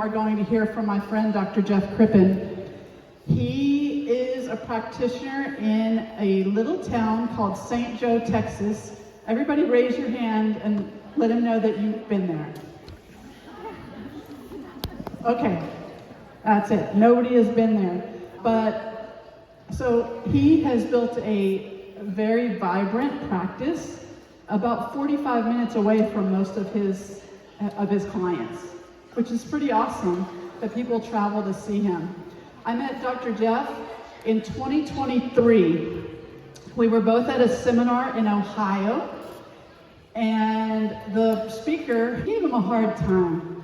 are going to hear from my friend, Dr. Jeff Crippen. He is a practitioner in a little town called St. Joe, Texas. Everybody raise your hand and let him know that you've been there. Okay, that's it. Nobody has been there. But, so he has built a very vibrant practice about 45 minutes away from most of his clients, which is pretty awesome that people travel to see him. I met Dr. Jeff in 2023. We were both at a seminar in Ohio, and the speaker gave him a hard time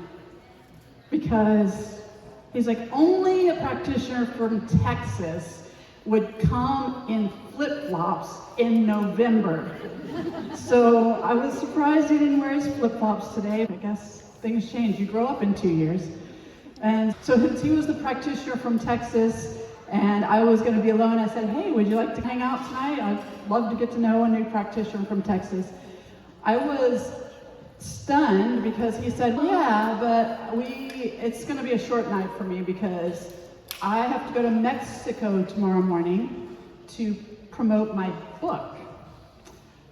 because he's like, only a practitioner from Texas would come in flip-flops in November. So I was surprised he didn't wear his flip-flops today. I guess things change. You grow up in 2 years. And so since he was the practitioner from Texas and I was going to be alone, I said, hey, would you like to hang out tonight? I'd love to get to know a new practitioner from Texas. I was stunned because he said, yeah, but it's going to be a short night for me because I have to go to Mexico tomorrow morning to promote my book.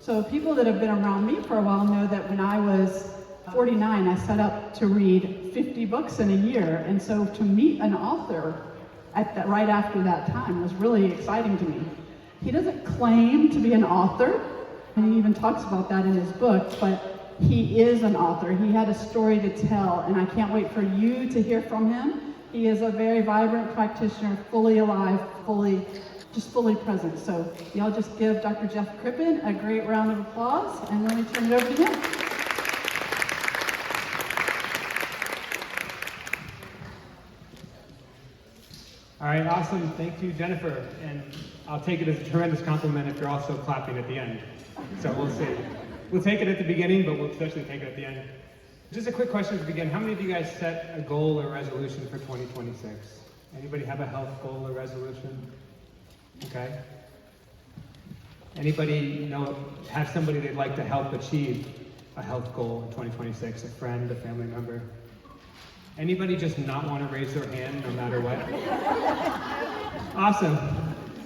So people that have been around me for a while know that when I was 49, I set up to read 50 books in a year. And so to meet an author right after that time was really exciting to me. He doesn't claim to be an author, and he even talks about that in his book, but he is an author. He had a story to tell, and I can't wait for you to hear from him. He is a very vibrant practitioner, fully alive, fully present. So y'all just give Dr. Jeff Crippen a great round of applause, and let me turn it over to him. All right, awesome. Thank you, Jennifer. And I'll take it as a tremendous compliment if you're also clapping at the end. So we'll see. We'll take it at the beginning, but we'll especially take it at the end. Just a quick question to begin. How many of you guys set a goal or resolution for 2026? Anybody have a health goal or resolution? Okay. Anybody have somebody they'd like to help achieve a health goal in 2026? A friend, a family member? Anybody just not want to raise their hand no matter what? Awesome.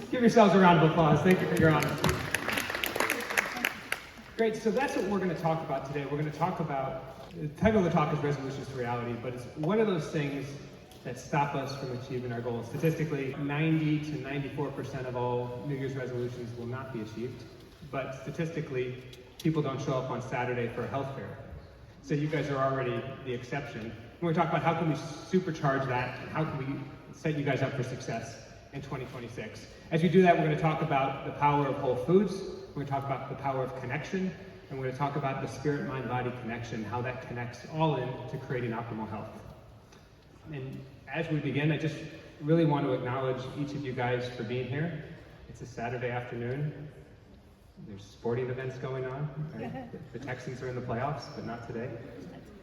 Give yourselves a round of applause. Thank you for your honesty. Great, so that's what we're going to talk about today. We're going to talk about, the title of the talk is Resolutions to Reality, but it's one of those things that stop us from achieving our goals. Statistically, 90 to 94% of all New Year's resolutions will not be achieved, but statistically, people don't show up on Saturday for a health fair. So you guys are already the exception. We're going to talk about how can we supercharge that, and how can we set you guys up for success in 2026. As we do that, we're going to talk about the power of whole foods, we're going to talk about the power of connection, and we're going to talk about the spirit, mind, body connection, how that connects all in to creating optimal health. And as we begin, I just really want to acknowledge each of you guys for being here. It's a Saturday afternoon. There's sporting events going on. Right? The Texans are in the playoffs, but not today.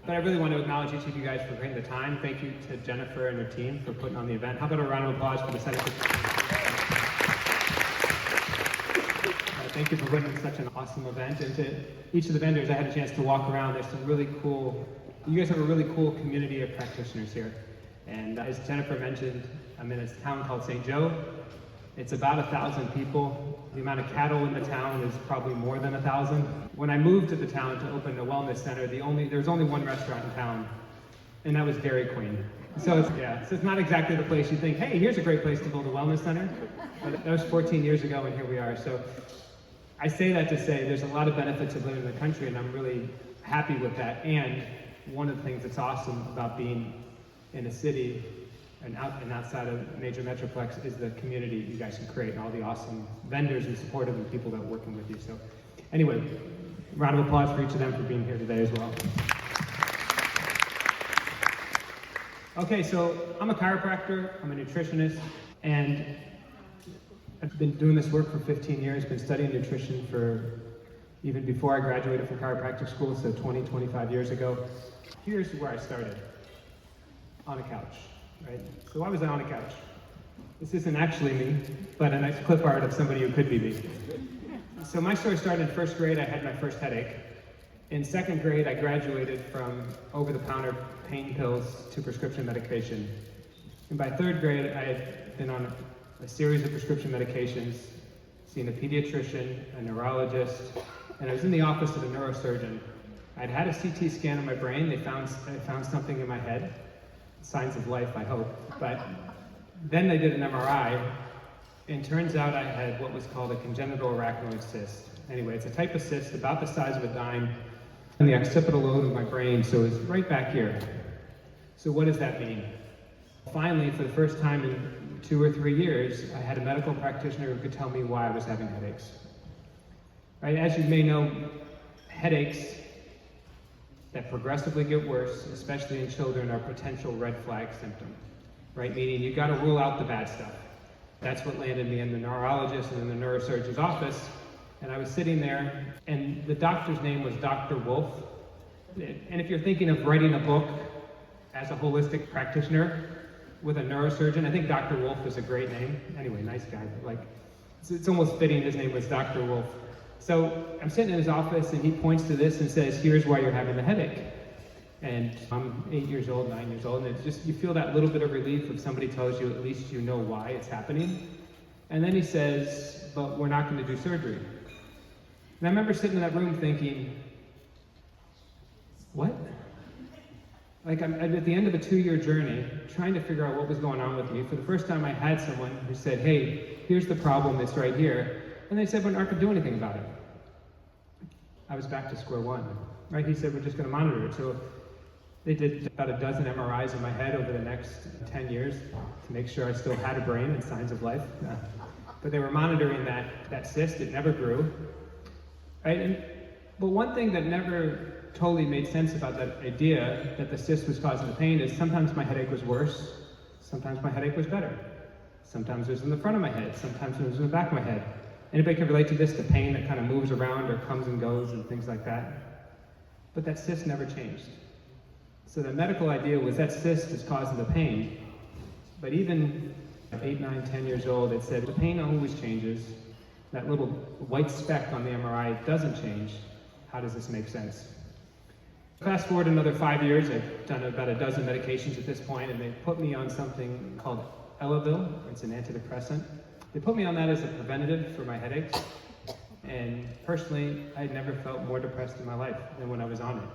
But I really want to acknowledge each of you guys for taking the time. Thank you to Jennifer and her team for putting on the event. How about a round of applause for the Senate? Thank you for putting on such an awesome event. And to each of the vendors, I had a chance to walk around. There's some really cool, you guys have a really cool community of practitioners here. And as Jennifer mentioned, I'm in a town called St. Joe. It's about 1,000 people. The amount of cattle in the town is probably more than 1,000. When I moved to the town to open a wellness center, there was only one restaurant in town, and that was Dairy Queen. So it's not exactly the place you think, hey, here's a great place to build a wellness center. But that was 14 years ago, and here we are. So I say that to say there's a lot of benefits of living in the country, and I'm really happy with that. And one of the things that's awesome about being in a city and outside of major metroplex is the community you guys can create and all the awesome vendors and supportive and people that are working with you. So anyway, round of applause for each of them for being here today as well. Okay, so I'm a chiropractor, I'm a nutritionist, and I've been doing this work for 15 years, been studying nutrition for even before I graduated from chiropractic school, so 20, 25 years ago. Here's where I started, on a couch. Right? So why was I on a couch? This isn't actually me, but a nice clip art of somebody who could be me. So my story started in first grade. I had my first headache, In second grade, I graduated from over-the-counter pain pills to prescription medication. And by third grade, I had been on a series of prescription medications, seen a pediatrician, a neurologist, and I was in the office of a neurosurgeon. I'd had a CT scan of my brain. They found something in my head, signs of life, I hope. But then they did an MRI, and turns out I had what was called a congenital arachnoid cyst. Anyway, it's a type of cyst about the size of a dime in the occipital lobe of my brain, so it's right back here. So what does that mean? Finally, for the first time in 2 or 3 years, I had a medical practitioner who could tell me why I was having headaches. Right, as you may know, headaches that progressively get worse, especially in children, are potential red flag symptom. Right, meaning you got to rule out the bad stuff. That's what landed me in the neurologist and in the neurosurgeon's office. And I was sitting there, and the doctor's name was Dr. Wolf. And if you're thinking of writing a book as a holistic practitioner with a neurosurgeon, I think Dr. Wolf is a great name. Anyway, nice guy, but like, it's almost fitting his name was Dr. Wolf. So I'm sitting in his office, and he points to this and says, here's why you're having the headache. And I'm 8 years old, 9 years old, and it's just, you feel that little bit of relief if somebody tells you at least you know why it's happening. And then he says, but we're not going to do surgery. And I remember sitting in that room thinking, what? Like, I'm at the end of a 2-year journey, trying to figure out what was going on with me. For the first time, I had someone who said, hey, here's the problem, it's right here. And they said, we're not going to do anything about it. I was back to square one, right? He said, we're just going to monitor it. So they did about a dozen MRIs in my head over the next 10 years to make sure I still had a brain and signs of life. But they were monitoring that cyst. It never grew. Right? But one thing that never totally made sense about that idea that the cyst was causing the pain is sometimes my headache was worse, sometimes my headache was better. Sometimes it was in the front of my head, sometimes it was in the back of my head. Anybody can relate to this, the pain that kind of moves around or comes and goes and things like that. But that cyst never changed. So the medical idea was that cyst is causing the pain. But even at 8, 9, 10 years old, it said the pain always changes. That little white speck on the MRI doesn't change. How does this make sense? Fast forward another 5 years, I've done about a dozen medications at this point, and they put me on something called Elavil. It's an antidepressant. They put me on that as a preventative for my headaches. And personally, I'd never felt more depressed in my life than when I was on it.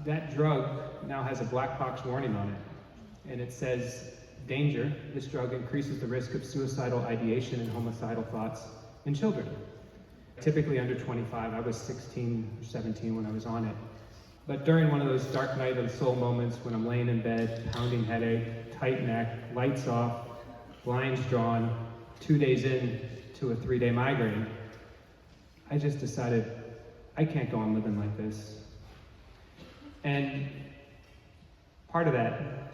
That drug now has a black box warning on it. And it says, danger, this drug increases the risk of suicidal ideation and homicidal thoughts in children. Typically under 25, I was 16 or 17 when I was on it. But during one of those dark night of the soul moments when I'm laying in bed, pounding headache, tight neck, lights off, blinds drawn, 2 days in to a 3-day migraine, I just decided I can't go on living like this. And part of that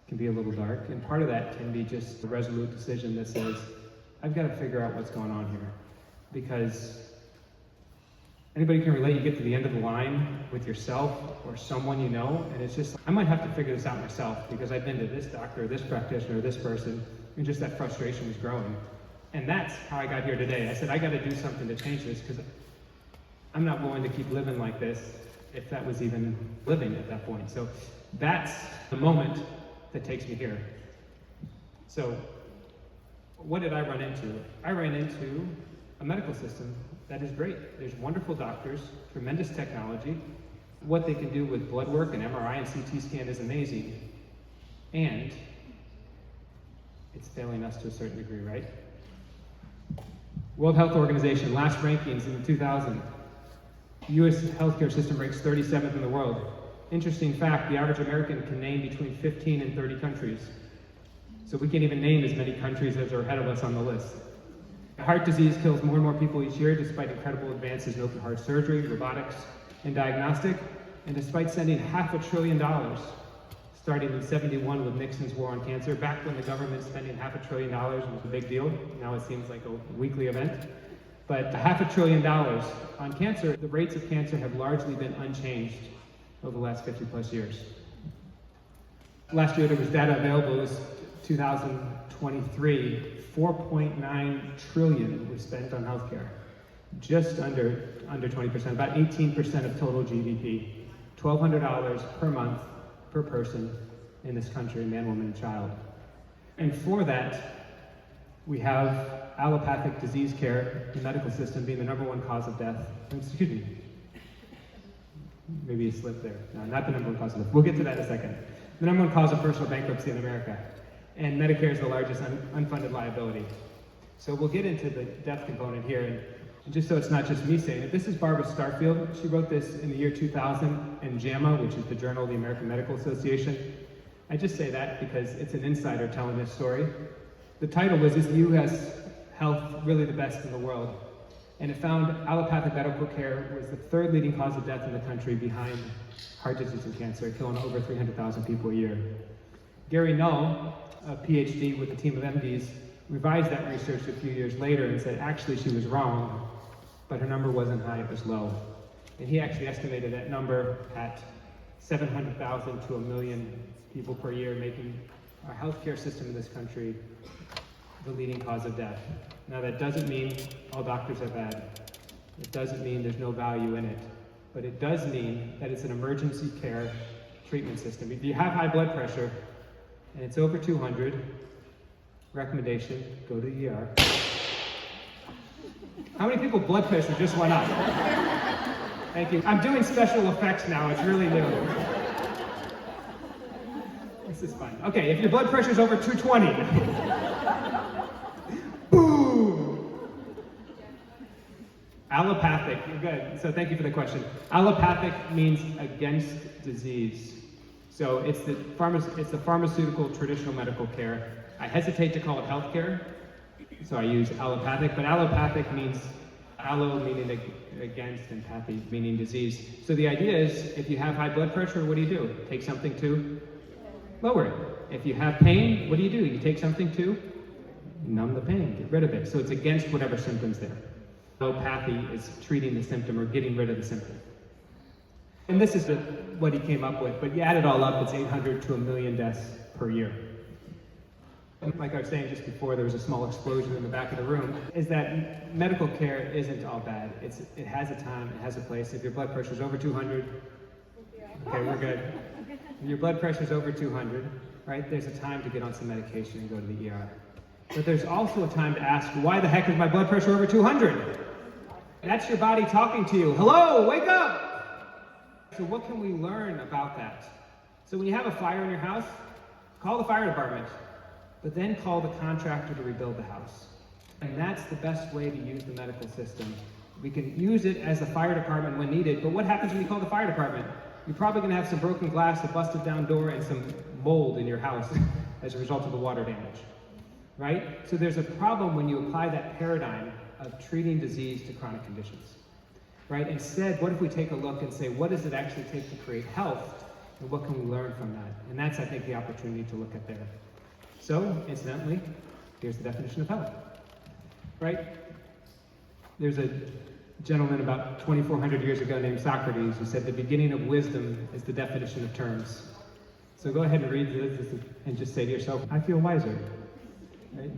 can be a little dark, and part of that can be just a resolute decision that says, I've got to figure out what's going on here. Because anybody can relate, you get to the end of the line with yourself or someone you know, and it's just, I might have to figure this out myself because I've been to this doctor, this practitioner, this person, and just that frustration was growing. And that's how I got here today. I said, I got to do something to change this because I'm not willing to keep living like this if that was even living at that point. So that's the moment that takes me here. So what did I run into? I ran into a medical system that is great. There's wonderful doctors, tremendous technology. What they can do with blood work and MRI and CT scan is amazing. And it's failing us to a certain degree, right? World Health Organization, last rankings in 2000. U.S. healthcare system ranks 37th in the world. Interesting fact, the average American can name between 15 and 30 countries. So we can't even name as many countries as are ahead of us on the list. Heart disease kills more and more people each year despite incredible advances in open heart surgery, robotics, and diagnostic, and despite sending $500 billion, starting in '71 with Nixon's war on cancer, back when the government spending $500 billion was a big deal. Now it seems like a weekly event. But $500 billion on cancer, the rates of cancer have largely been unchanged over the last 50 plus years. Last year there was data available, it was 2023, $4.9 trillion was spent on healthcare. just under 20%, about 18% of total GDP, $1,200 per month per person in this country, man, woman, and child. And for that, we have allopathic disease care, the medical system being the #1 cause of death. Excuse me. Maybe a slip there. No, not the #1 cause of death. We'll get to that in a second. The #1 cause of personal bankruptcy in America. And Medicare is the largest unfunded liability. So we'll get into the death component here. And just so it's not just me saying it, this is Barbara Starfield. She wrote this in the year 2000 in JAMA, which is the Journal of the American Medical Association. I just say that because it's an insider telling this story. The title was, "Is the U.S. health really the best in the world?" And it found allopathic medical care was the 3rd leading cause of death in the country behind heart disease and cancer, killing over 300,000 people a year. Gary Null, a PhD with a team of MDs, revised that research a few years later and said actually she was wrong, but her number wasn't high, it was low. And he actually estimated that number at 700,000 to 1 million people per year, making our healthcare system in this country the leading cause of death. Now that doesn't mean all doctors are bad. It doesn't mean there's no value in it. But it does mean that it's an emergency care treatment system. If you have high blood pressure and it's over 200, recommendation, go to the ER. How many people blood pressure just went up? Thank you. I'm doing special effects now, it's really new. This is fun. Okay, if your blood pressure is over 220, boom! Allopathic, you're good. So thank you for the question. Allopathic means against disease. So it's the pharmaceutical traditional medical care. I hesitate to call it healthcare, so I use allopathic, but allopathic means allo meaning against and pathy meaning disease. So the idea is if you have high blood pressure, what do? Take something to lower it. If you have pain, what do? You take something to numb the pain, get rid of it. So it's against whatever symptom's there. Allopathy is treating the symptom or getting rid of the symptom. And this is what he came up with, but you add it all up, it's 800 to 1 million deaths per year. And like I was saying just before, there was a small explosion in the back of the room, is that medical care isn't all bad. It has a time, it has a place. If your blood pressure is over 200, okay, we're good. If your blood pressure is over 200, right, there's a time to get on some medication and go to the ER. But there's also a time to ask, why the heck is my blood pressure over 200? That's your body talking to you. Hello, wake up! So what can we learn about that? So when you have a fire in your house, call the fire department, but then call the contractor to rebuild the house. And that's the best way to use the medical system. We can use it as a fire department when needed, but what happens when you call the fire department? You're probably gonna have some broken glass, a busted down door, and some mold in your house as a result of the water damage, right? So there's a problem when you apply that paradigm of treating disease to chronic conditions, right? Instead, what if we take a look and say, what does it actually take to create health, and what can we learn from that? And that's, I think, the opportunity to look at there. So, incidentally, here's the definition of health, right? There's a gentleman about 2,400 years ago named Socrates who said the beginning of wisdom is the definition of terms. So go ahead and read this and just say to yourself, I feel wiser, right?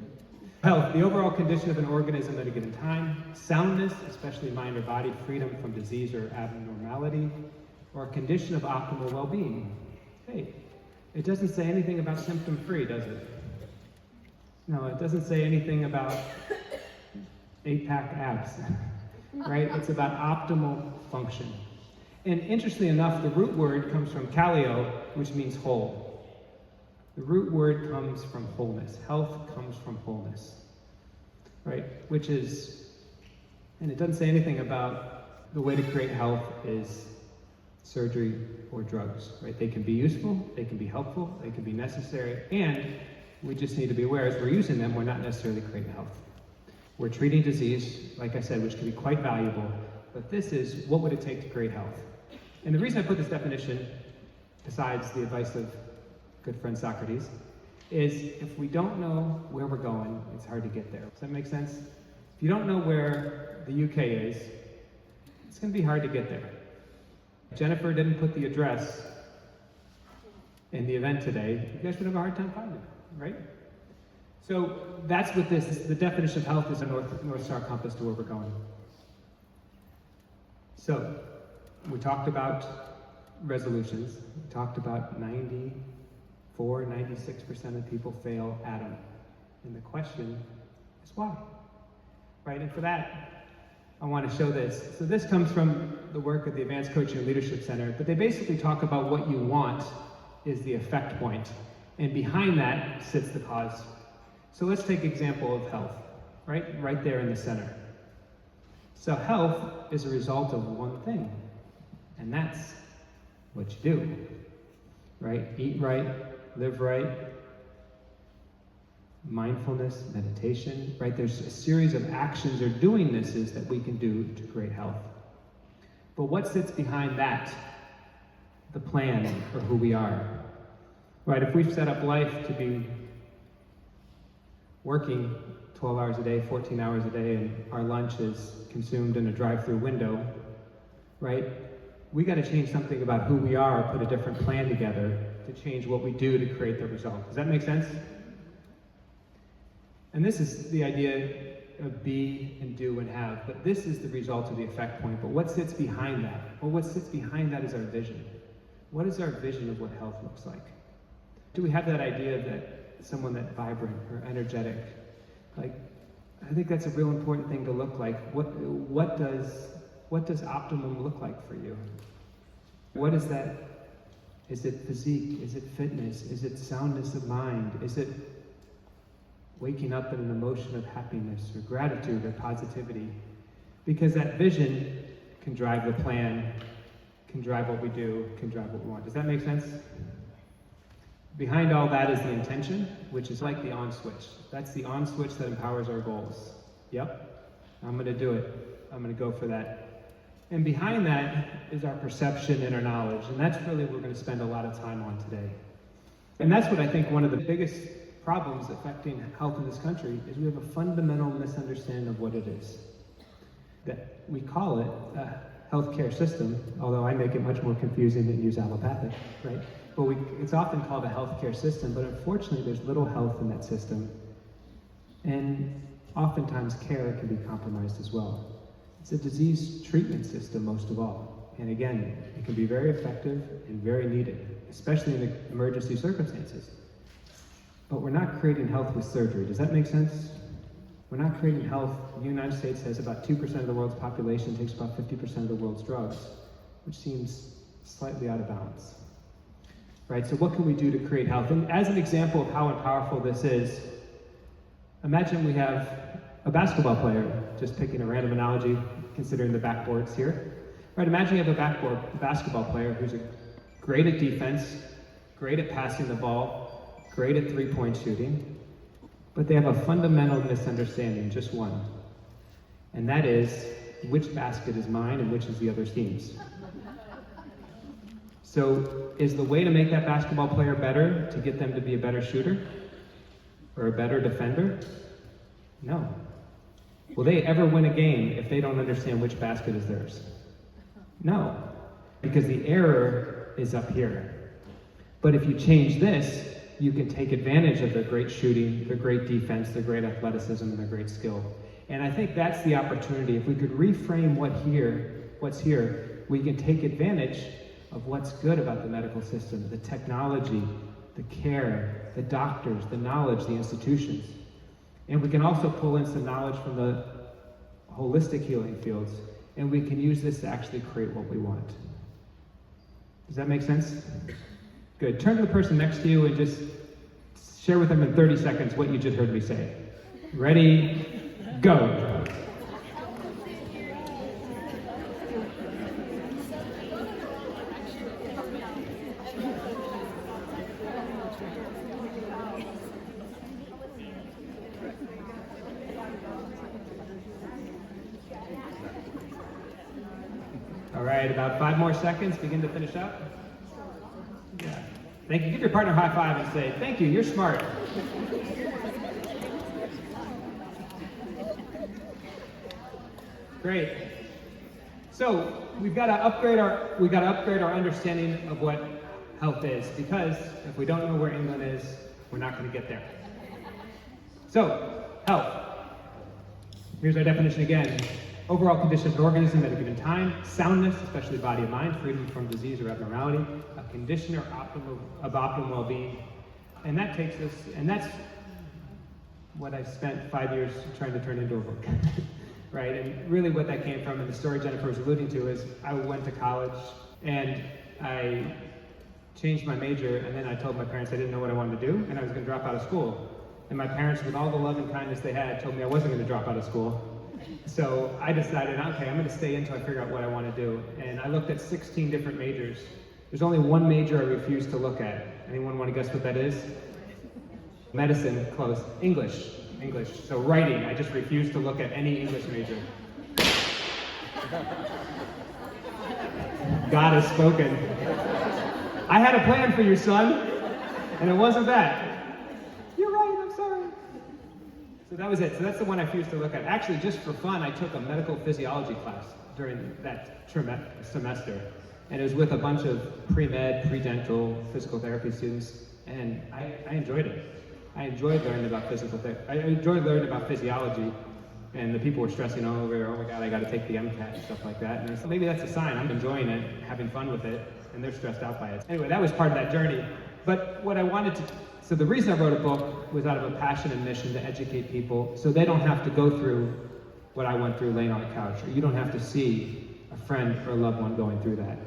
Health, the overall condition of an organism at a given time. Soundness, especially mind or body, freedom from disease or abnormality, or a condition of optimal well-being. Hey, it doesn't say anything about symptom-free, does it? No, it doesn't say anything about 8-pack abs, right? It's about optimal function. And interestingly enough, the root word comes from kaleo, which means whole. The root word comes from wholeness. Health comes from wholeness, right? Which is, and it doesn't say anything about the way to create health is surgery or drugs, right? They can be useful, they can be helpful, they can be necessary, and we just need to be aware as we're using them, we're not necessarily creating health. We're treating disease, like I said, which can be quite valuable, but this is what would it take to create health? And the reason I put this definition, besides the advice of good friend Socrates, is if we don't know where we're going, it's hard to get there. Does that make sense? If you don't know where the UK is, it's going to be hard to get there. Jennifer didn't put the address in the event today, you guys would have a hard time finding it, right? So that's what this, the definition of health is a North Star compass to where we're going. So, we talked about resolutions. We talked about 96% of people fail at them. And the question is why? Right, and for that, I want to show this. So this comes from the work of the Advanced Coaching and Leadership Center, but they basically talk about what you want is the effect point, and behind that sits the cause. So let's take example of health, right there in the center. So health is a result of one thing, and that's what you do, right? Eat right, live right, mindfulness, meditation, right? There's a series of actions or doing thises that we can do to create health. But what sits behind that? The plan for who we are, right? If we've set up life to be working 12 hours a day, 14 hours a day, and our lunch is consumed in a drive-through window, right? We got to change something about who we are, put a different plan together to change what we do to create the result. Does that make sense? And this is the idea of be and do and have, but this is the result of the effect point. But what sits behind that? Well, what sits behind that is our vision. What is our vision of what health looks like? Do we have that idea that someone that vibrant or energetic? Like, I think that's a real important thing to look like. What does optimum look like for you? What is that? Is it physique? Is it fitness? Is it soundness of mind? Is it waking up in an emotion of happiness or gratitude or positivity? Because that vision can drive the plan, can drive what we do, can drive what we want. Does that make sense? Behind all that is the intention, which is like the on switch. That's the on switch that empowers our goals. Yep, I'm going to do it. I'm going to go for that. And behind that is our perception and our knowledge. And that's really what we're going to spend a lot of time on today. And that's what I think one of the biggest problems affecting health in this country is we have a fundamental misunderstanding of what it is. That we call it a healthcare system, although I make it much more confusing than use allopathic, right? But it's often called a healthcare system, but unfortunately there's little health in that system. And oftentimes care can be compromised as well. It's a disease treatment system most of all. And again, it can be very effective and very needed, especially in emergency circumstances. But we're not creating health with surgery. Does that make sense? We're not creating health. The United States has about 2% of the world's population, takes about 50% of the world's drugs, which seems slightly out of balance. Right, so what can we do to create health? And as an example of how powerful this is, imagine we have a basketball player, just picking a random analogy, considering the backboards here. Right, imagine you have a basketball player who's great at defense, great at passing the ball, great at three-point shooting, but they have a fundamental misunderstanding, just one. And that is, which basket is mine and which is the other team's? So, is the way to make that basketball player better to get them to be a better shooter? Or a better defender? No. Will they ever win a game if they don't understand which basket is theirs? No. Because the error is up here. But if you change this, you can take advantage of their great shooting, their great defense, their great athleticism, and their great skill. And I think that's the opportunity. If we could reframe what's here, we can take advantage of what's good about the medical system, the technology, the care, the doctors, the knowledge, the institutions. And we can also pull in some knowledge from the holistic healing fields, and we can use this to actually create what we want. Does that make sense? Good. Turn to the person next to you and just share with them in 30 seconds what you just heard me say. Ready? Go. All right, about 5 more seconds. Begin to finish up. Yeah. Thank you. Give your partner a high five and say, thank you, you're smart. Great. So we've got to upgrade our understanding of what health is, because if we don't know where England is, we're not going to get there. So, health. Here's our definition again. overall condition of an organism at a given time, soundness, especially body and mind, freedom from disease or abnormality, a condition of optimal well-being. And that takes us, and that's what I've spent 5 years trying to turn into a book, right? And really what that came from, and the story Jennifer was alluding to, is I went to college and I changed my major, and then I told my parents I didn't know what I wanted to do, and I was going to drop out of school. And my parents, with all the love and kindness they had, told me I wasn't going to drop out of school. So I decided, okay, I'm going to stay until I figure out what I want to do. And I looked at 16 different majors. There's only one major I refused to look at. Anyone want to guess what that is? Medicine, close. English. So writing, I just refused to look at any English major. God has spoken. I had a plan for you, son, and it wasn't that. You're right, I'm sorry. So that was it. So that's the one I refused to look at. Actually, just for fun, I took a medical physiology class during that semester. And it was with a bunch of pre-med, pre-dental physical therapy students, and I enjoyed it. I enjoyed learning about I enjoyed learning about physiology, and the people were stressing over, oh my God, I got to take the MCAT and stuff like that. And I said, maybe that's a sign. I'm enjoying it, having fun with it, and they're stressed out by it. Anyway, that was part of that journey. But what I wanted to, so the reason I wrote a book was out of a passion and mission to educate people so they don't have to go through what I went through laying on a couch, or you don't have to see a friend or a loved one going through that.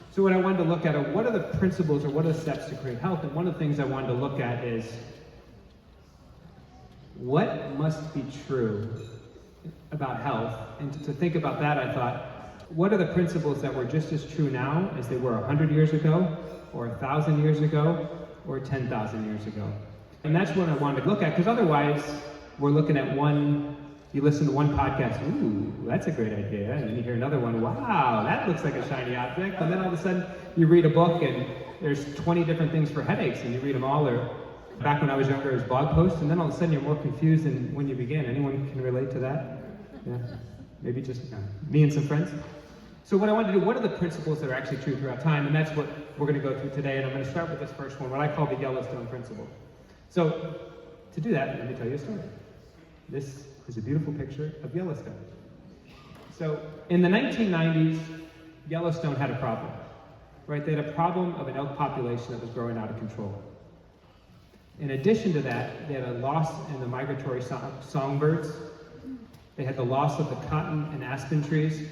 So what I wanted to look at are what are the principles or what are the steps to create health, and one of the things I wanted to look at is what must be true about health. And to think about that, I thought, what are the principles that were just as true now as they were 100 years ago, or 1,000 years ago, or 10,000 years ago? And that's what I wanted to look at, because otherwise we're looking at you listen to one podcast, ooh, that's a great idea, and then you hear another one, wow, that looks like a shiny object, and then all of a sudden you read a book and there's 20 different things for headaches, and you read them all, or back when I was younger it was blog posts, and then all of a sudden you're more confused than when you began. Anyone can relate to that? Yeah, maybe just me and some friends. So what I wanted to do, what are the principles that are actually true throughout time, and that's what we're going to go through today, and I'm going to start with this first one, what I call the Yellowstone Principle. So to do that, let me tell you a story. This is a beautiful picture of Yellowstone. So in the 1990s, Yellowstone had a problem, right? They had a problem of an elk population that was growing out of control. In addition to that, they had a loss in the migratory songbirds. They had the loss of the cotton and aspen trees,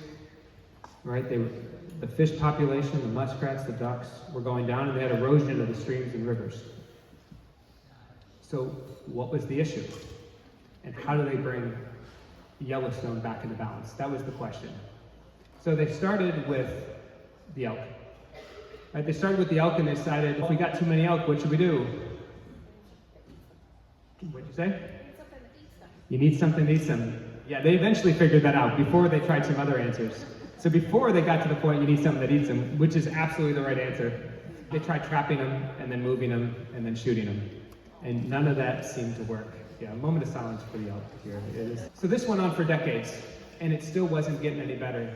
right? The fish population, the muskrats, the ducks were going down, and they had erosion of the streams and rivers. So what was the issue? And how do they bring Yellowstone back into balance? That was the question. So they started with the elk. Right? They started with the elk and they decided, if we got too many elk, what should we do? What'd you say? You need something to eat some. Yeah, they eventually figured that out before they tried some other answers. So before they got to the point, you need something that eats them, which is absolutely the right answer. They tried trapping them and then moving them and then shooting them. And none of that seemed to work. Yeah, a moment of silence for the elk here. It is. So this went on for decades, and it still wasn't getting any better.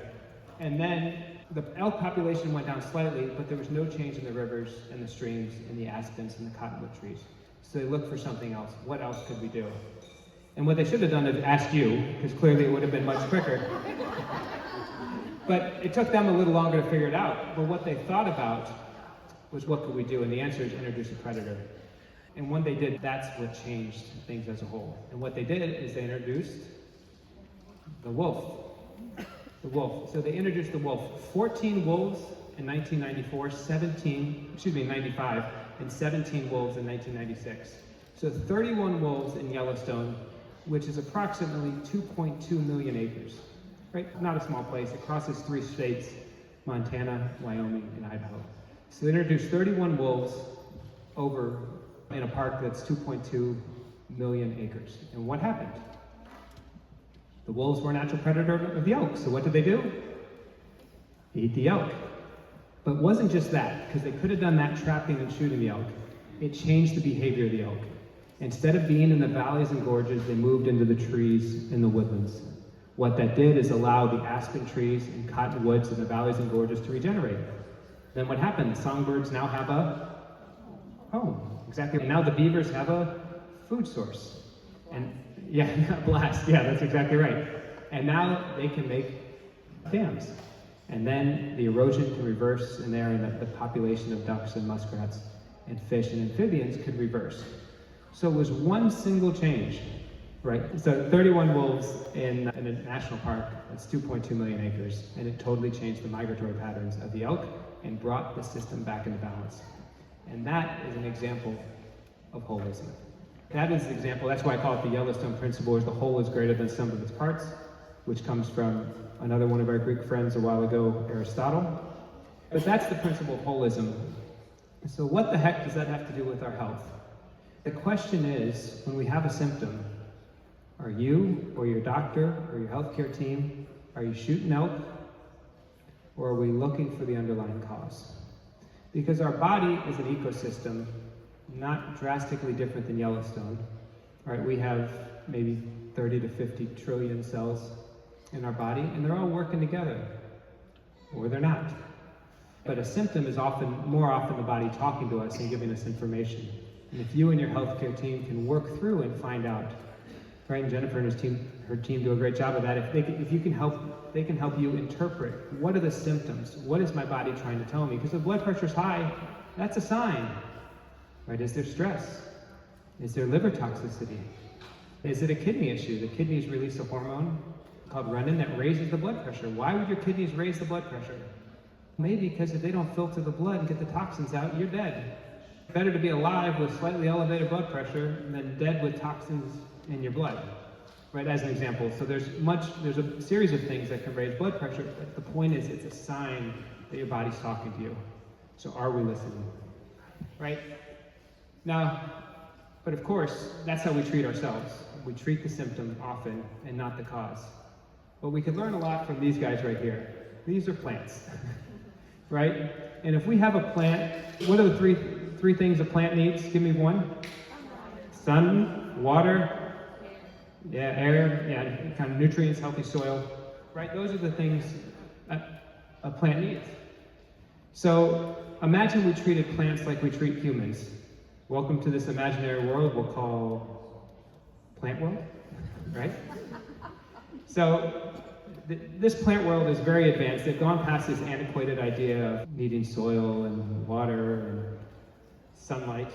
And then the elk population went down slightly, but there was no change in the rivers and the streams and the aspens and the cottonwood trees. So they looked for something else. What else could we do? And what they should have done is asked you, because clearly it would have been much quicker. But it took them a little longer to figure it out. But what they thought about was, what could we do? And the answer is introduce a predator. And when they did, that's what changed things as a whole. And what they did is they introduced the wolf. The wolf. So they introduced the wolf. 14 wolves in 1994, 95, and 17 wolves in 1996. So 31 wolves in Yellowstone, which is approximately 2.2 million acres. Right? Not a small place. It crosses 3 states, Montana, Wyoming, and Idaho. So they introduced 31 wolves over in a park that's 2.2 million acres. And what happened? The wolves were a natural predator of the elk, so what did they do? Eat the elk. But it wasn't just that, because they could have done that trapping and shooting the elk. It changed the behavior of the elk. Instead of being in the valleys and gorges, they moved into the trees in the woodlands. What that did is allow the aspen trees and cottonwoods in the valleys and gorges to regenerate. Then what happened? The songbirds now have a home. Exactly. And now the beavers have a food source. And yeah, blast. Yeah, that's exactly right. And now they can make dams. And then the erosion can reverse in there, and the population of ducks and muskrats and fish and amphibians could reverse. So it was one single change, right? So 31 wolves in a national park, that's 2.2 million acres, and it totally changed the migratory patterns of the elk and brought the system back into balance. And that is an example of holism. That is the example, that's why I call it the Yellowstone Principle, is the whole is greater than the sum of its parts, which comes from another one of our Greek friends a while ago, Aristotle. But that's the principle of holism. So what the heck does that have to do with our health? The question is, when we have a symptom, are you or your doctor or your healthcare team, are you shooting elk, or are we looking for the underlying cause? Because our body is an ecosystem, not drastically different than Yellowstone. All right, we have maybe 30 to 50 trillion cells in our body, and they're all working together, or they're not. But a symptom is more often the body talking to us and giving us information. And if you and your healthcare team can work through and find out, right, and Jennifer and her team do a great job of that. If you can help, they can help you interpret, what are the symptoms? What is my body trying to tell me? Because if blood pressure's high, that's a sign, right? Is there stress? Is there liver toxicity? Is it a kidney issue? The kidneys release a hormone called renin that raises the blood pressure. Why would your kidneys raise the blood pressure? Maybe because if they don't filter the blood and get the toxins out, you're dead. Better to be alive with slightly elevated blood pressure than dead with toxins in your blood, right, as an example. So there's a series of things that can raise blood pressure, but the point is it's a sign that your body's talking to you. So are we listening, right? Now, but of course, that's how we treat ourselves. We treat the symptom often and not the cause. But we could learn a lot from these guys right here. These are plants, right? And if we have a plant, what are the three things a plant needs? Give me one. Sun, water, air, kind of nutrients, healthy soil, right? Those are the things a plant needs. So imagine we treated plants like we treat humans. Welcome to this imaginary world we'll call plant world, right? So this plant world is very advanced. They've gone past this antiquated idea of needing soil and water and sunlight.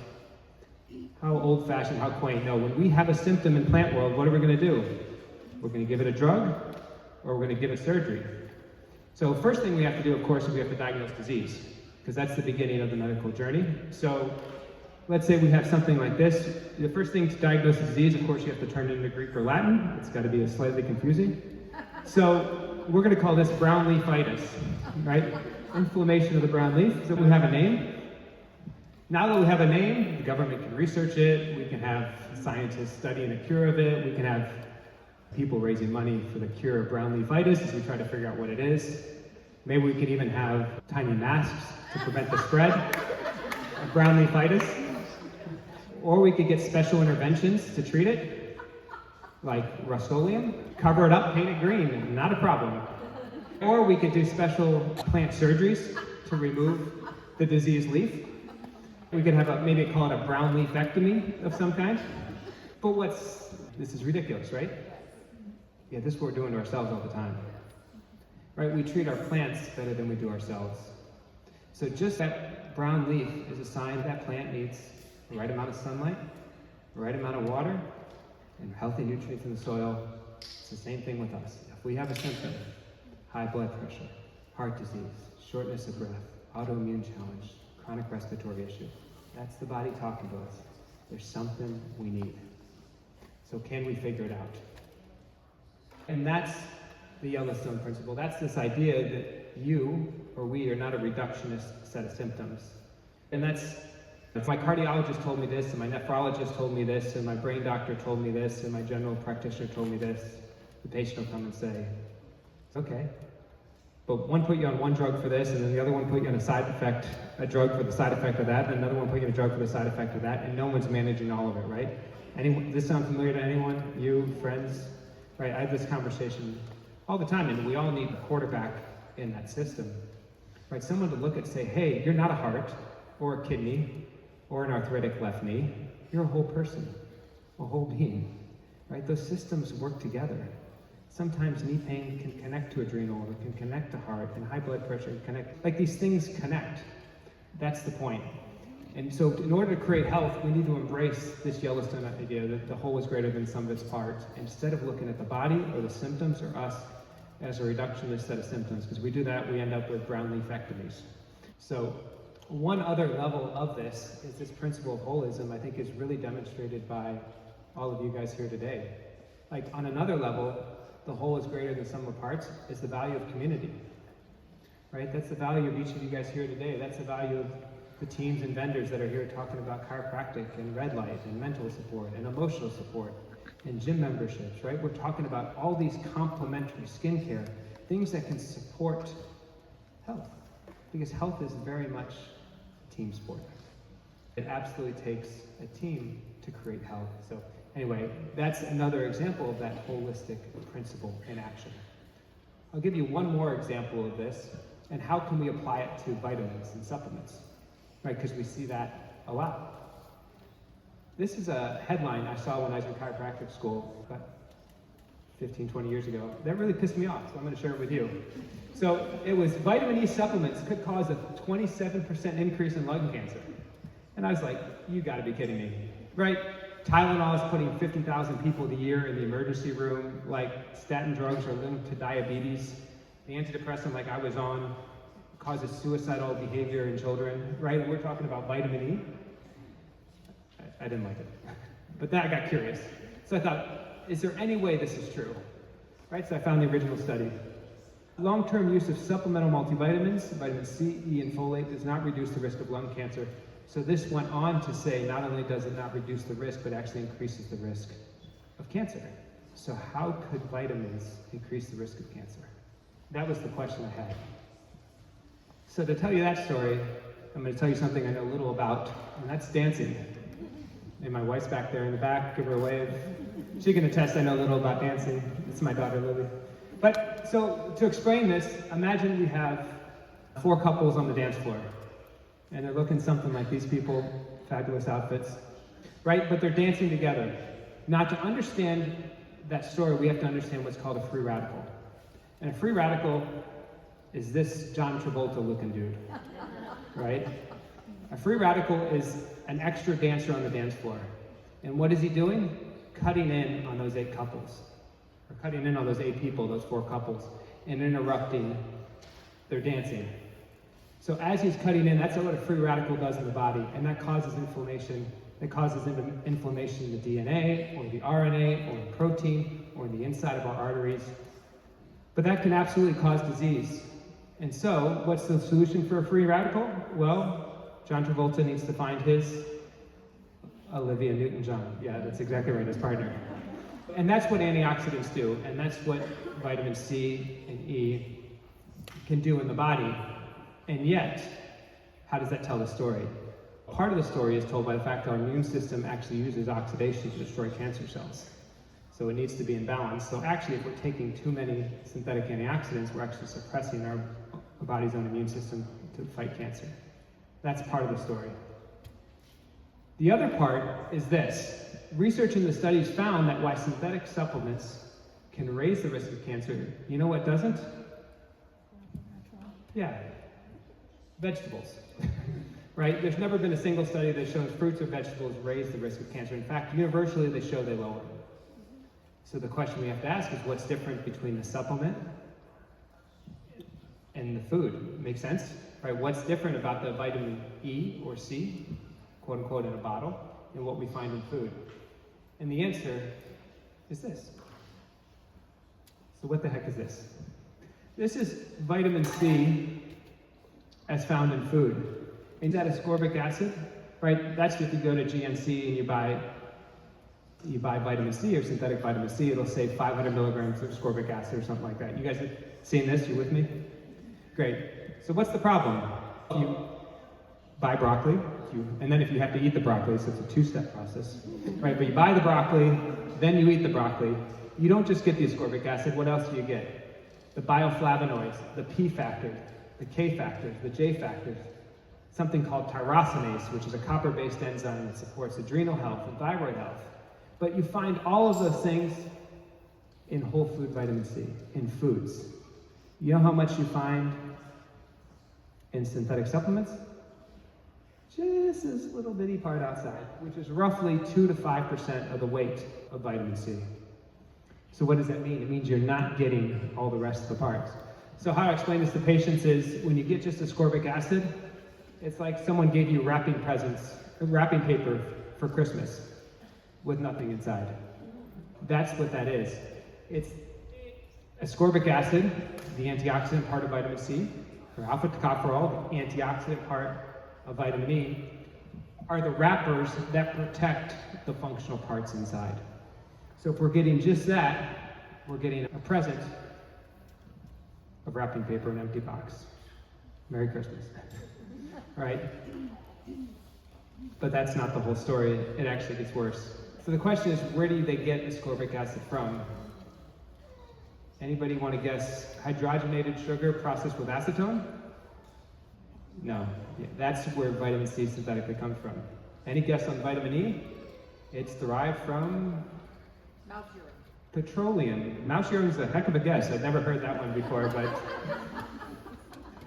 How old-fashioned, how quaint. No, when we have a symptom in plant world, what are we going to do? We're going to give it a drug, or we're going to give it surgery. So first thing we have to do, of course, is we have to diagnose disease, because that's the beginning of the medical journey. So let's say we have something like this. The first thing to diagnose the disease, of course, you have to turn it into Greek or Latin. It's got to be slightly confusing. So we're going to call this brown leafitis, right? Inflammation of the brown leaf. So we have a name. Now that we have a name, the government can research it. We can have scientists studying a cure of it. We can have people raising money for the cure of brown leafitis as we try to figure out what it is. Maybe we could even have tiny masks to prevent the spread of brown leafitis. Or we could get special interventions to treat it, like Rust-Oleum. Cover it up, paint it green, not a problem. Or we could do special plant surgeries to remove the diseased leaf. We could have maybe call it a brown leafectomy of some kind. But this is ridiculous, right? Yeah, this is what we're doing to ourselves all the time. Right, we treat our plants better than we do ourselves. So just that brown leaf is a sign that plant needs the right amount of sunlight, the right amount of water, and healthy nutrients in the soil. It's the same thing with us. If we have a symptom, high blood pressure, heart disease, shortness of breath, autoimmune challenge, chronic respiratory issue, that's the body talking to us. There's something we need. So can we figure it out? And that's the Yellowstone Principle. That's this idea that you or we are not a reductionist set of symptoms. And that's, if my cardiologist told me this, and my nephrologist told me this, and my brain doctor told me this, and my general practitioner told me this, the patient will come and say, it's okay. But one put you on one drug for this, and then the other one put you on a drug for the side effect of that, and another one put you on a drug for the side effect of that, and no one's managing all of it, right? Does this sound familiar to anyone? You, friends? Right, I have this conversation all the time, and we all need a quarterback in that system. Right, someone to look at and say, hey, you're not a heart, or a kidney, or an arthritic left knee. You're a whole person, a whole being. Right, those systems work together. Sometimes knee pain can connect to adrenal, or can connect to heart, and high blood pressure can connect. Like, these things connect. That's the point. And so in order to create health, we need to embrace this Yellowstone idea that the whole is greater than some of its parts, instead of looking at the body or the symptoms or us as a reductionist set of symptoms. Because we do that, we end up with brown leafectomies. So one other level of this is this principle of holism, I think, is really demonstrated by all of you guys here today. Like, on another level, the whole is greater than some of the parts is the value of community, right? That's the value of each of you guys here today. That's the value of the teams and vendors that are here talking about chiropractic and red light and mental support and emotional support and gym memberships, right? We're talking about all these complementary skincare, things that can support health, because health is very much a team sport. It absolutely takes a team to create health. So anyway, that's another example of that holistic principle in action. I'll give you one more example of this, and how can we apply it to vitamins and supplements, right? Because we see that a lot. This is a headline I saw when I was in chiropractic school about 15, 20 years ago. That really pissed me off, so I'm going to share it with you. So it was vitamin E supplements could cause a 27% increase in lung cancer. And I was like, you got to be kidding me, right? Tylenol is putting 50,000 people a year in the emergency room. Like, statin drugs are linked to diabetes. The antidepressant, like I was on, causes suicidal behavior in children, right? And we're talking about vitamin E. I didn't like it. But then I got curious. So I thought, is there any way this is true? Right? So I found the original study. Long-term use of supplemental multivitamins, vitamin C, E, and folate, does not reduce the risk of lung cancer. So this went on to say, not only does it not reduce the risk, but actually increases the risk of cancer. So how could vitamins increase the risk of cancer? That was the question I had. So to tell you that story, I'm going to tell you something I know little about, and that's dancing. And my wife's back there in the back, give her a wave. She can attest I know little about dancing. It's my daughter, Lily. But so to explain this, imagine we have 4 couples on the dance floor. And they're looking something like these people, fabulous outfits, right? But they're dancing together. Now, to understand that story, we have to understand what's called a free radical. And a free radical is this John Travolta looking dude, right? A free radical is an extra dancer on the dance floor. And what is he doing? Cutting in on those 8 couples, or cutting in on those 8 people, those 4 couples, and interrupting their dancing. So as he's cutting in, that's what a free radical does in the body, and that causes inflammation. It causes inflammation in the DNA, or the RNA, or in protein, or in the inside of our arteries. But that can absolutely cause disease. And so, what's the solution for a free radical? Well, John Travolta needs to find his Olivia Newton-John. Yeah, that's exactly right, his partner. And that's what antioxidants do, and that's what vitamin C and E can do in the body. And yet, how does that tell the story? Part of the story is told by the fact that our immune system actually uses oxidation to destroy cancer cells. So it needs to be in balance. So actually, if we're taking too many synthetic antioxidants, we're actually suppressing our body's own immune system to fight cancer. That's part of the story. The other part is this. Research in the studies found that while synthetic supplements can raise the risk of cancer, you know what doesn't? Yeah. Vegetables, right? There's never been a single study that shows fruits or vegetables raise the risk of cancer. In fact, universally, they show they lower it. So the question we have to ask is, what's different between the supplement and the food? Make sense? Right? What's different about the vitamin E or C, quote unquote, in a bottle, and what we find in food? And the answer is this. So what the heck is this? This is vitamin C as found in food. Is that ascorbic acid? Right? That's if you go to GNC and you buy vitamin C or synthetic vitamin C, it'll say 500 milligrams of ascorbic acid or something like that. You guys have seen this? You with me? Great. So what's the problem? You buy broccoli, and then if you have to eat the broccoli, so it's a 2-step process, right? But you buy the broccoli, then you eat the broccoli. You don't just get the ascorbic acid. What else do you get? The bioflavonoids, the P factor, the K factors, the J factors, something called tyrosinase, which is a copper-based enzyme that supports adrenal health and thyroid health. But you find all of those things in whole food vitamin C, in foods. You know how much you find in synthetic supplements? Just this little bitty part outside, which is roughly 2 to 5% of the weight of vitamin C. So what does that mean? It means you're not getting all the rest of the parts. So how I explain this to patients is when you get just ascorbic acid, it's like someone gave you wrapping paper for Christmas with nothing inside. That's what that is. It's ascorbic acid, the antioxidant part of vitamin C, or alpha tocopherol, the antioxidant part of vitamin E, are the wrappers that protect the functional parts inside. So if we're getting just that, we're getting a present of wrapping paper and empty box. Merry Christmas. Right? But that's not the whole story. It actually gets worse. So the question is, where do they get ascorbic acid from? Anybody want to guess hydrogenated sugar processed with acetone? No. Yeah, that's where vitamin C synthetically comes from. Any guess on vitamin E? It's derived from Mouse urine. petroleum. Mouse urine is a heck of a guess. I've never heard that one before, but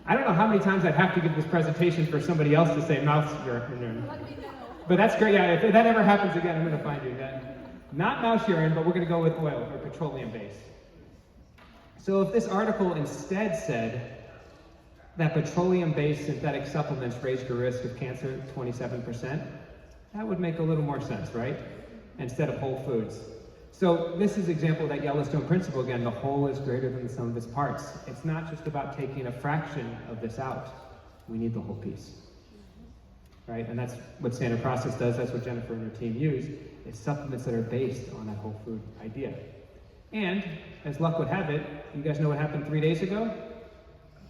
I don't know how many times I'd have to give this presentation for somebody else to say mouse urine. Let me know. But that's great. Yeah, if that ever happens again, I'm going to find you. Not mouse urine, but we're going to go with oil or petroleum base. So if this article instead said that petroleum-based synthetic supplements raise your risk of cancer 27%, that would make a little more sense, right? Instead of whole foods. So this is an example of that Yellowstone Principle again. The whole is greater than the sum of its parts. It's not just about taking a fraction of this out. We need the whole piece. Right? And that's what Standard Process does. That's what Jennifer and her team use, is supplements that are based on that whole food idea. And, as luck would have it, you guys know what happened 3 days ago?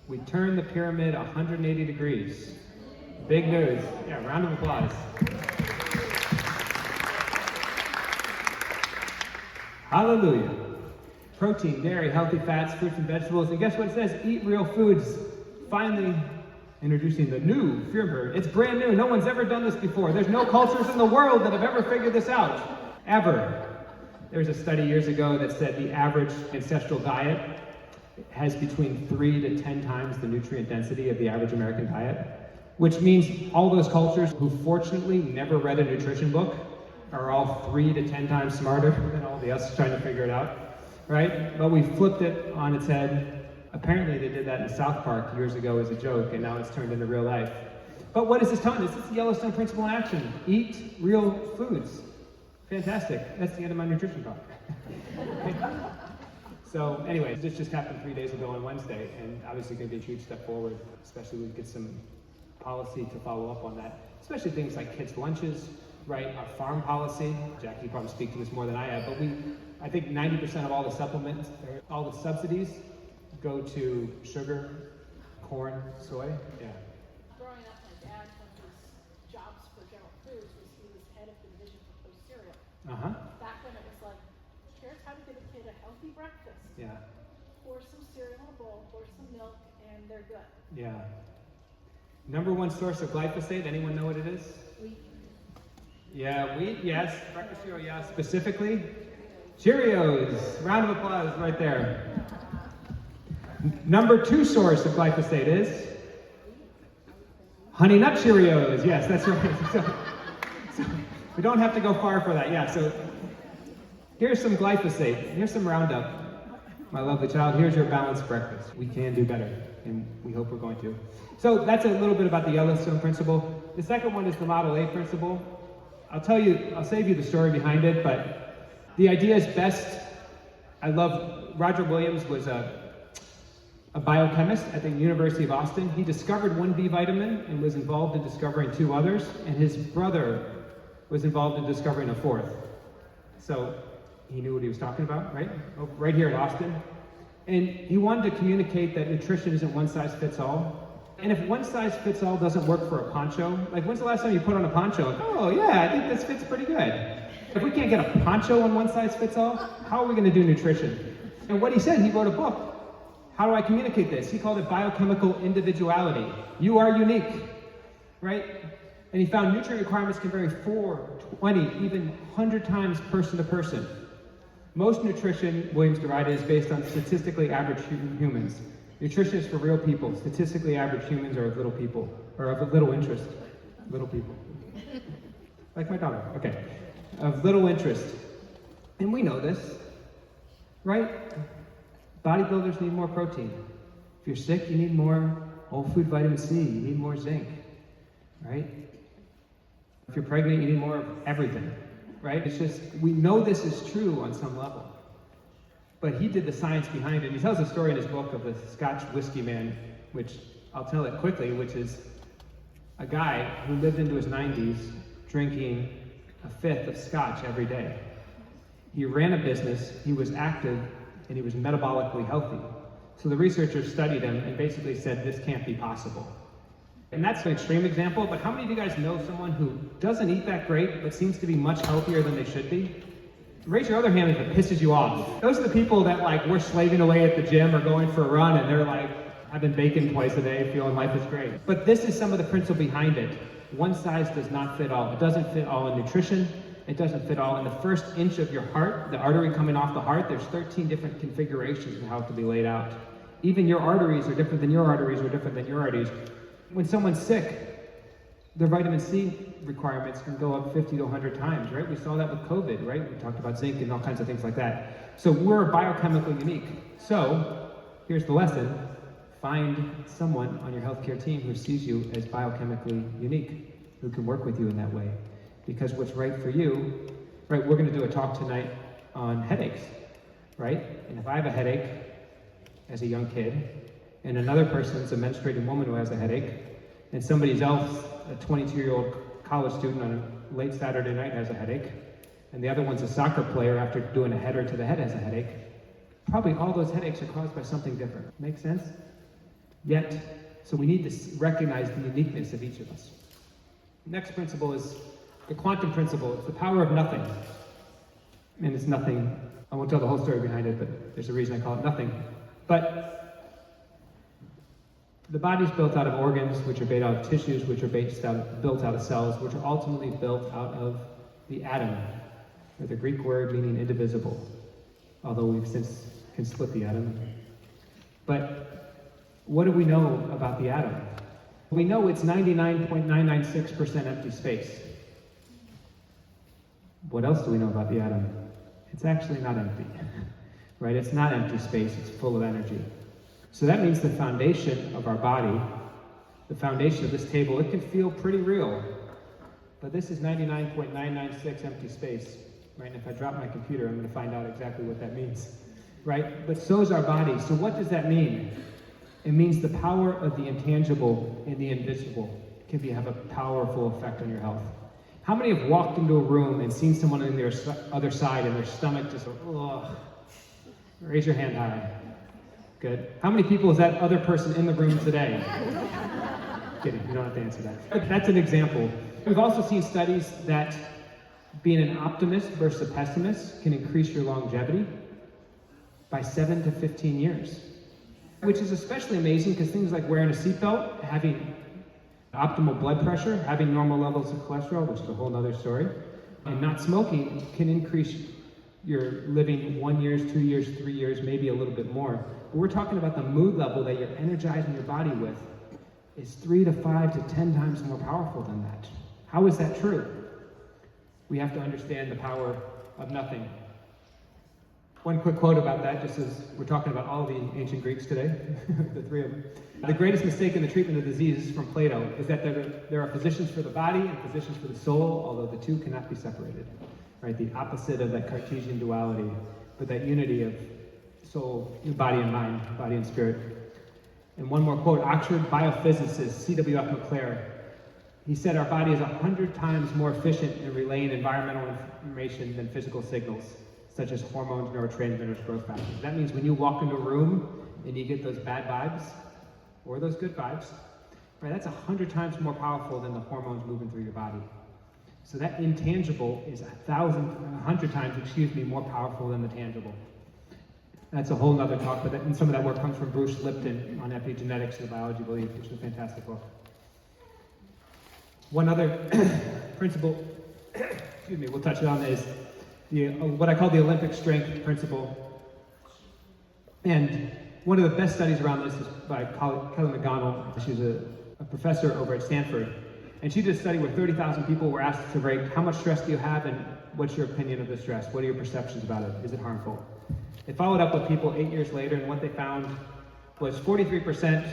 We turned the pyramid 180 degrees. Big news. Yeah, round of applause. Hallelujah. Protein, dairy, healthy fats, fruits and vegetables. And guess what it says? Eat real foods. Finally introducing the new pyramid. It's brand new. No one's ever done this before. There's no cultures in the world that have ever figured this out. Ever. There was a study years ago that said the average ancestral diet has between 3 to 10 times the nutrient density of the average American diet, which means all those cultures who fortunately never read a nutrition book are all 3 to 10 times smarter than all the us trying to figure it out, right? But we flipped it on its head. Apparently they did that in South Park years ago as a joke, and now it's turned into real life. But what is this telling us? This is the Yellowstone Principle in action. Eat real foods. Fantastic. That's the end of my nutrition talk. So anyway, this just happened 3 days ago on Wednesday, and obviously going to be a huge step forward, especially when we get some policy to follow up on that, especially things like kids' lunches, right? Our farm policy. Jackie, you probably speak to this more than I have, but I think 90% of all the supplements, or all the subsidies go to sugar, corn, soy. Yeah. Growing up, my dad, one of his jobs for General Foods was he was head of the division for post cereal. Uh-huh. Back when it was like, here's how to give a kid a healthy breakfast. Yeah. Pour some cereal in a bowl, pour some milk, and they're good. Yeah. Number one source of glyphosate, anyone know what it is? Wheat. Yeah, wheat, yes. Breakfast cereal, yes. Specifically, Cheerios. Round of applause right there. Number two source of glyphosate is Honey Nut Cheerios. Yes, that's right. So we don't have to go far for that. Yeah, so here's some glyphosate. Here's some Roundup. My lovely child, here's your balanced breakfast. We can do better, and we hope we're going to. So that's a little bit about the Yellowstone Principle. The second one is the Model A Principle. I'll save you the story behind it, but the idea is best. I love, Roger Williams was a biochemist at the University of Austin. He discovered one B vitamin and was involved in discovering two others, and his brother was involved in discovering a fourth. So he knew what he was talking about, right? Right here in Austin. And he wanted to communicate that nutrition isn't one size fits all. And if one size fits all doesn't work for a poncho, like when's the last time you put on a poncho? Like, oh yeah, I think this fits pretty good. If we can't get a poncho on one size fits all, how are we gonna do nutrition? And what he said, he wrote a book. How do I communicate this? He called it Biochemical Individuality. You are unique, right? And he found nutrient requirements can vary 4, 20, even 100 times person to person. Most nutrition, Williams derided, is based on statistically average humans. Nutrition is for real people. Statistically average humans are of little people, or of little interest. Little people. Like my daughter, okay. Of little interest. And we know this, right? Bodybuilders need more protein. If you're sick, you need more whole food vitamin C, you need more zinc, right? If you're pregnant, you need more of everything, right? It's just, we know this is true on some level. But he did the science behind it. He tells a story in his book of the Scotch whiskey man, which I'll tell it quickly, which is a guy who lived into his 90s drinking a fifth of scotch every day. He ran a business, he was active, and he was metabolically healthy. So the researchers studied him and basically said, this can't be possible. And that's an extreme example, but how many of you guys know someone who doesn't eat that great, but seems to be much healthier than they should be? Raise your other hand if it pisses you off. Those are the people that we're slaving away at the gym or going for a run and they're like, having bacon twice a day, feeling life is great. But this is some of the principle behind it. One size does not fit all. It doesn't fit all in nutrition. It doesn't fit all in the first inch of your heart. The artery coming off the heart, there's 13 different configurations of how it can be laid out. Even your arteries are different than your arteries are different than your arteries. When someone's sick, their vitamin C requirements can go up 50 to 100 times, right? We saw that with COVID, right? We talked about zinc and all kinds of things like that. So we're biochemically unique. So here's the lesson. Find someone on your healthcare team who sees you as biochemically unique, who can work with you in that way. Because what's right for you, right, we're going to do a talk tonight on headaches, right? And if I have a headache as a young kid, and another person's a menstruating woman who has a headache, and somebody else, a 22-year-old college student on a late Saturday night has a headache, and the other one's a soccer player after doing a header to the head has a headache, probably all those headaches are caused by something different. Make sense? Yet, so we need to recognize the uniqueness of each of us. Next principle is the quantum principle. It's the power of nothing. And it's nothing, I won't tell the whole story behind it, but there's a reason I call it nothing. But the body's built out of organs, which are built out of tissues, which are built out of cells, which are ultimately built out of the atom, or the Greek word meaning indivisible, although we've since can split the atom. But what do we know about the atom? We know it's 99.996% empty space. What else do we know about the atom? It's actually not empty, right? It's not empty space, it's full of energy. So that means the foundation of our body, the foundation of this table, it can feel pretty real, but this is 99.996 empty space, right? And if I drop my computer, I'm going to find out exactly what that means, right? But so is our body. So what does that mean? It means the power of the intangible and the invisible can have a powerful effect on your health. How many have walked into a room and seen someone on their other side and their stomach just, ugh? Raise your hand high. Good. How many people is that other person in the room today? Kidding, you don't have to answer that. But that's an example. We've also seen studies that being an optimist versus a pessimist can increase your longevity by 7 to 15 years. Which is especially amazing because things like wearing a seatbelt, having optimal blood pressure, having normal levels of cholesterol, which is a whole other story, and not smoking can increase your living 1 year, 2 years, 3 years, maybe a little bit more. But we're talking about the mood level that you're energizing your body with is 3 to 5 to 10 times more powerful than that. How is that true? We have to understand the power of nothing. One quick quote about that, just as we're talking about all the ancient Greeks today, the three of them. The greatest mistake in the treatment of disease from Plato is that there are physicians for the body and physicians for the soul, although the two cannot be separated. Right? The opposite of that Cartesian duality, but that unity of soul, body and mind, body and spirit. And one more quote, Oxford biophysicist C.W.F. McClare, he said our body is 100 times more efficient in relaying environmental information than physical signals, such as hormones, neurotransmitters, growth factors. That means when you walk into a room and you get those bad vibes, or those good vibes, right, that's 100 times more powerful than the hormones moving through your body. So that intangible is 100 times, more powerful than the tangible. That's a whole nother talk, but and some of that work comes from Bruce Lipton on epigenetics and the biology of belief, which is a fantastic book. One other principle, we'll touch on is what I call the Olympic strength principle. And one of the best studies around this is by Kelly McGonigal. She's a professor over at Stanford. And she did a study where 30,000 people were asked to rate how much stress do you have and what's your opinion of the stress? What are your perceptions about it? Is it harmful? They followed up with people 8 years later, and what they found was 43%,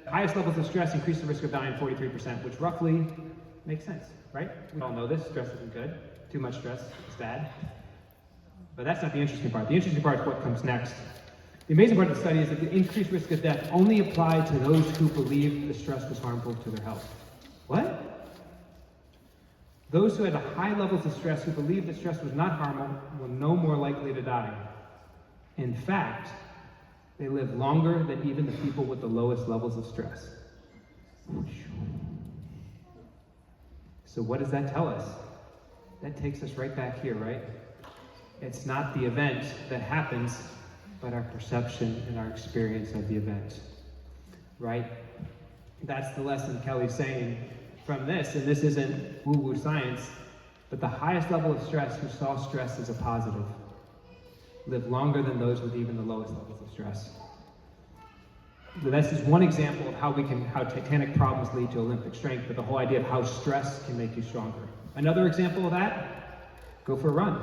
highest levels of stress increase the risk of dying 43%, which roughly makes sense, right? We all know this, stress isn't good. Too much stress is bad. But that's not the interesting part. The interesting part is what comes next. The amazing part of the study is that the increased risk of death only applied to those who believed the stress was harmful to their health. What? Those who had high levels of stress, who believed that stress was not harmful, were no more likely to die. In fact, they live longer than even the people with the lowest levels of stress. So what does that tell us? That takes us right back here, right? It's not the event that happens, but our perception and our experience of the event, right? That's the lesson Kelly's saying from this, and this isn't woo-woo science, but the highest level of stress who saw stress as a positive live longer than those with even the lowest levels of stress. So this is one example of how titanic problems lead to Olympic strength, but the whole idea of how stress can make you stronger. Another example of that, go for a run,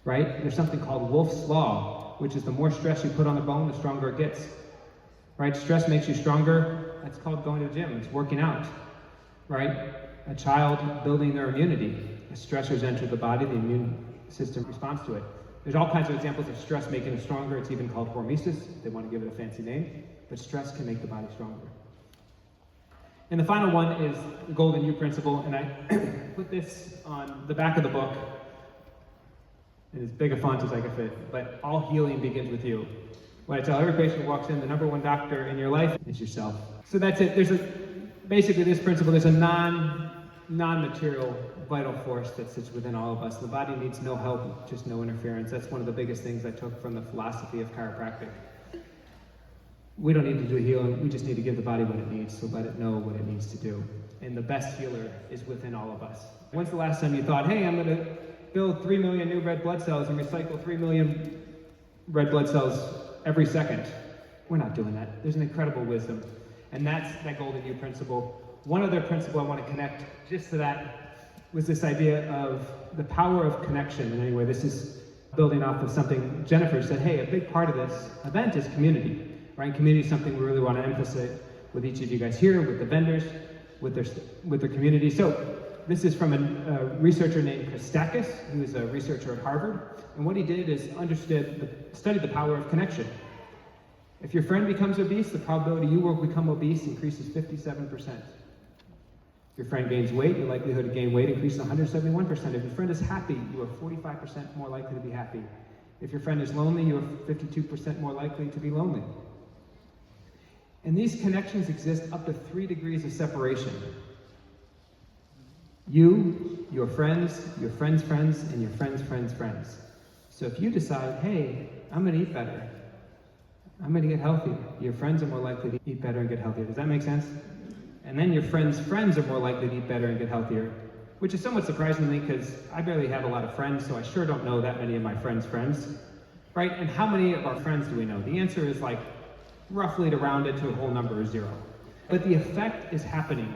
right? There's something called Wolff's Law, which is the more stress you put on the bone, the stronger it gets, right? Stress makes you stronger. That's called going to the gym. It's working out, right? A child building their immunity. As stressors enter the body, the immune system responds to it. There's all kinds of examples of stress making us stronger. It's even called hormesis. They want to give it a fancy name, but stress can make the body stronger. And the final one is the Golden U Principle, and I put this on the back of the book in as big a font as I could fit, but all healing begins with you. What I tell every patient who walks in, the number one doctor in your life is yourself. So that's it. Basically this principle, there's a non-material vital force that sits within all of us. The body needs no help, just no interference. That's one of the biggest things I took from the philosophy of chiropractic. We don't need to do healing, we just need to give the body what it needs, so let it know what it needs to do. And the best healer is within all of us. When's the last time you thought, hey, I'm gonna build 3 million new red blood cells and recycle 3 million red blood cells every second? We're not doing that. There's an incredible wisdom. And that's that Golden U Principle. One other principle I want to connect just to that was this idea of the power of connection. And anyway, this is building off of something Jennifer said, hey, a big part of this event is community, right? Community is something we really want to emphasize with each of you guys here, with the vendors, with their community. So this is from a researcher named Christakis, who is a researcher at Harvard. And what he did is studied the power of connection. If your friend becomes obese, the probability you will become obese increases 57%. If your friend gains weight, your likelihood to gain weight increases 171%. If your friend is happy, you are 45% more likely to be happy. If your friend is lonely, you are 52% more likely to be lonely. And these connections exist up to 3 degrees of separation. You, your friends, your friends' friends, and your friends' friends' friends. So if you decide, hey, I'm gonna eat better, I'm gonna get healthier, your friends are more likely to eat better and get healthier. Does that make sense? And then your friends' friends are more likely to eat better and get healthier, which is somewhat surprising to me because I barely have a lot of friends, so I sure don't know that many of my friends' friends, right? And how many of our friends do we know? The answer is like, roughly to round it to a whole number is 0. But the effect is happening.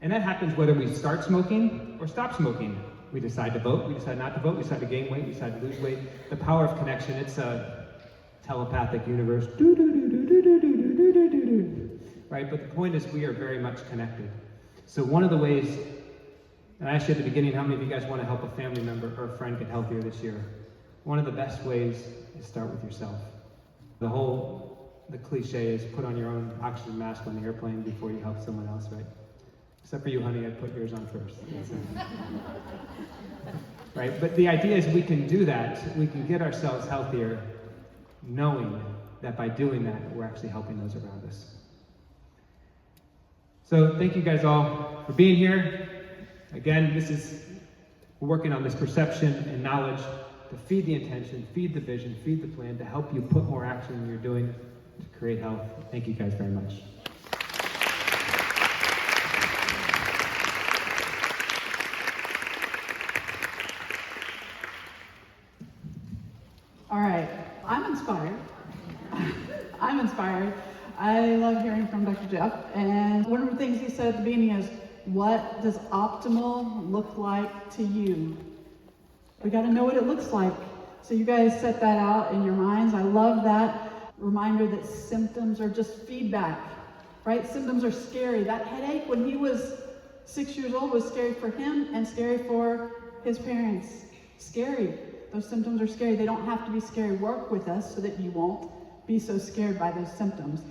And that happens whether we start smoking or stop smoking. We decide to vote, we decide not to vote, we decide to gain weight, we decide to lose weight. The power of connection, it's a telepathic universe, right? But the point is we are very much connected. So one of the ways, and I asked you at the beginning, how many of you guys want to help a family member or a friend get healthier this year? One of the best ways is start with yourself. The cliche is put on your own oxygen mask on the airplane before you help someone else, right? Except for you, honey, I'd put yours on first. Right? But the idea is we can do that. We can get ourselves healthier knowing that by doing that, we're actually helping those around us. So thank you guys all for being here. Again, we're working on this perception and knowledge to feed the intention, feed the vision, feed the plan, to help you put more action in you're doing to create health. Thank you guys very much. All right, I'm inspired. I'm inspired. I love hearing from Dr. Jeff, and one of the things he said at the beginning is, what does optimal look like to you? We got to know what it looks like. So you guys set that out in your minds. I love that reminder that symptoms are just feedback, right? Symptoms are scary. That headache when he was 6 years old was scary for him and scary for his parents. Scary. Those symptoms are scary. They don't have to be scary. Work with us so that you won't be so scared by those symptoms.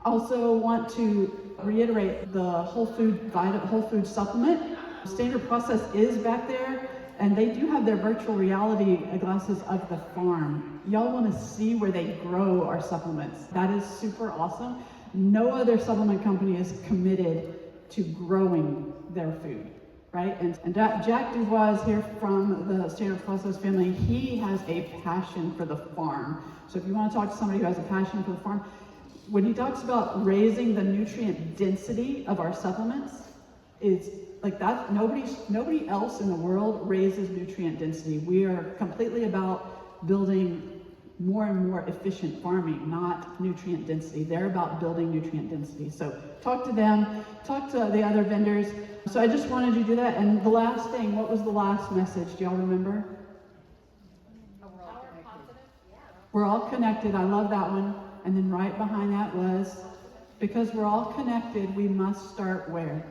Also want to reiterate the whole food supplement. Standard Process is back there, and they do have their virtual reality glasses of the farm. Y'all want to see where they grow our supplements. That is super awesome. No other supplement company is committed to growing their food, right? And Jack Dubois here from the Standard Process family, he has a passion for the farm. So if you want to talk to somebody who has a passion for the farm, when he talks about raising the nutrient density of our supplements, is like that. Nobody else in the world raises nutrient density. We are completely about building more and more efficient farming, not nutrient density. They're about building nutrient density. So talk to them, talk to the other vendors. So I just wanted you to do that. And the last thing, what was the last message? Do y'all remember? We're all connected. I love that one. And then right behind that was, because we're all connected, we must start where?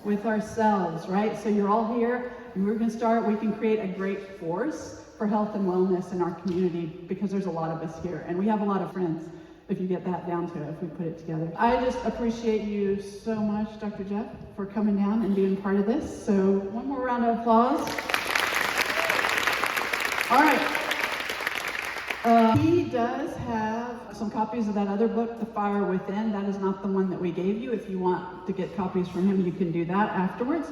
With ourselves, right? So you're all here, and we're going to start. We can create a great force for health and wellness in our community because there's a lot of us here, and we have a lot of friends. If you get that down to it, if we put it together. I just appreciate you so much, Dr. Jeff, for coming down and being part of this. So one more round of applause. All right. He does have some copies of that other book, The Fire Within. That is not the one that we gave you. If you want to get copies from him, you can do that afterwards.